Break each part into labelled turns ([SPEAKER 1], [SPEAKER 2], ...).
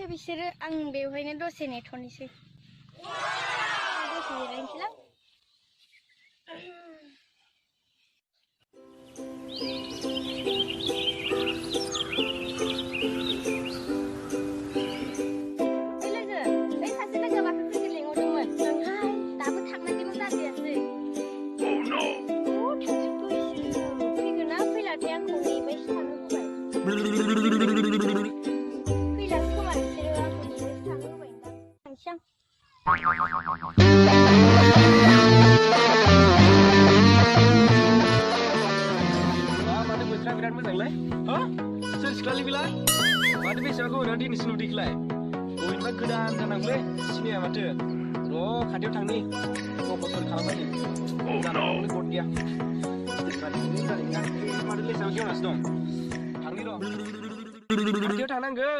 [SPEAKER 1] बिसोरो आं बेवहायनो दसे नेथ'नोसै दसे जिरायनोसैलां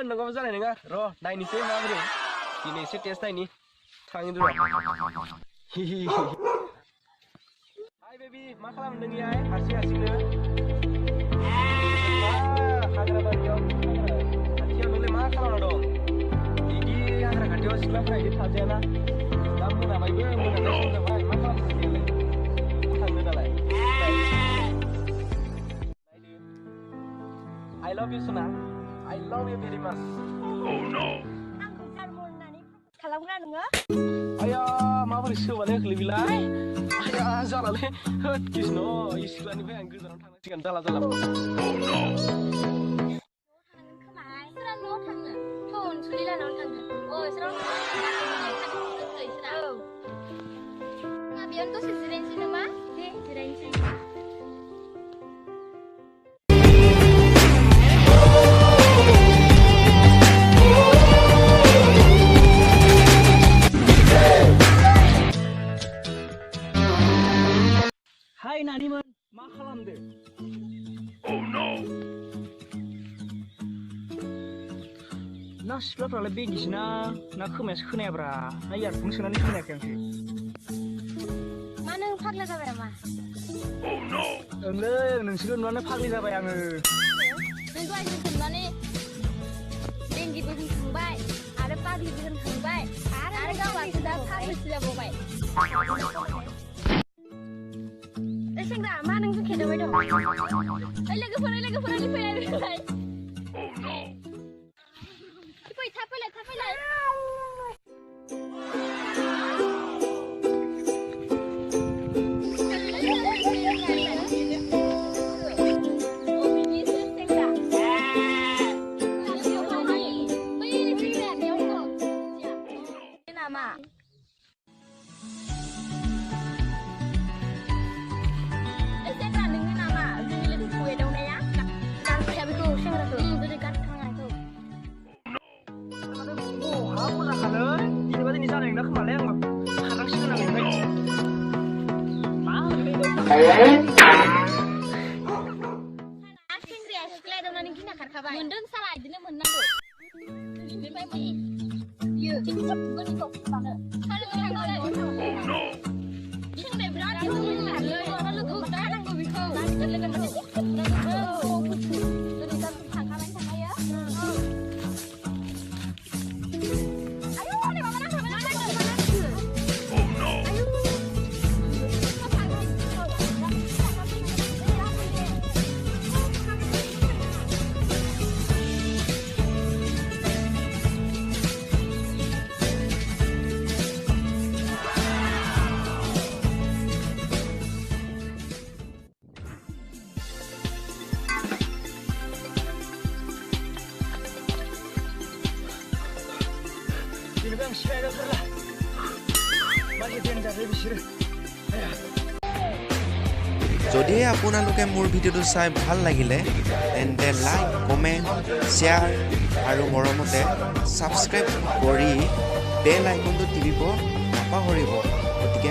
[SPEAKER 2] नंगौ जानाय नङा र' नायनोसै माबोरै दिनै एसे टेस्ट नायनि थांनि र' हाय बेबी मा खालामदों नोंलाय हारसिंनो हाग्रा बारियाव खाथियाव नोंलाय मा खालामना दं बिदि हाग्रा खाथियाव सिख्लाफोरा बिदि थाजायाना दा मोनाबायबो मोनानाय सम जाबाय मा खालामदों नोंलाय थांनो दालाय I love you Sona I love you very much. Oh no.
[SPEAKER 1] आंखौ जारमन होननानै खालामग्रा नोङो?
[SPEAKER 2] आया माबोरै सोबालाय गोलैबिलाय? आया जालालै होद कृष्ण इसिख्लानिफ्राय आं गोजानाव थांनांसिगोन जाला जाला. Oh no.
[SPEAKER 1] सोरा न'आव थांनो? थौन सुलिलानाव थांगोन. सोराव थांनो? मा बेयावनो दसे जिरायनोसै नामा? दे जिरायनोसै.
[SPEAKER 2] Hai Naniman, मा खालामदो? Oh no. ना सिख्लाफ्रालाय बेगिसोना ना खोमायासो खोनायाब्रा ना इयारफन सोनानै खोनायाखै आंसो
[SPEAKER 1] मा नों फाग्ला जाबाय नामा?
[SPEAKER 2] Oh no. ओंलै नोंसोरखौ नुनानै फाग्लि जाबाय आङो
[SPEAKER 1] नों दहाय जोंखौनानै बेंगिबो होनखांबाय आरो पाग्लिबो होनखांबाय आरो गावासो दा फाग्लिसो जाबावबाय सेंग्रा मा नों खेदाबाय दं लोगोफोर फैलाय Oh no थाब फैलाय मोनदों साला इदिनो मोननांगौ बेनिफ्राय मै यो गोनि दख'नानो साला थांनो सेंग्राया बिराद मोजांलै लोगो दानांगौ बेखौ
[SPEAKER 3] যদি আপোনালোকে মোৰ ভিডিঅ'টো চাই ভাল লাগিলে তেন্তে লাইক কমেণ্ট শ্বেয়াৰ আৰু মৰমতে ছাবস্ক্ৰাইব কৰি বেল আইকনটো টিপিব নাপাহৰিব গতিকে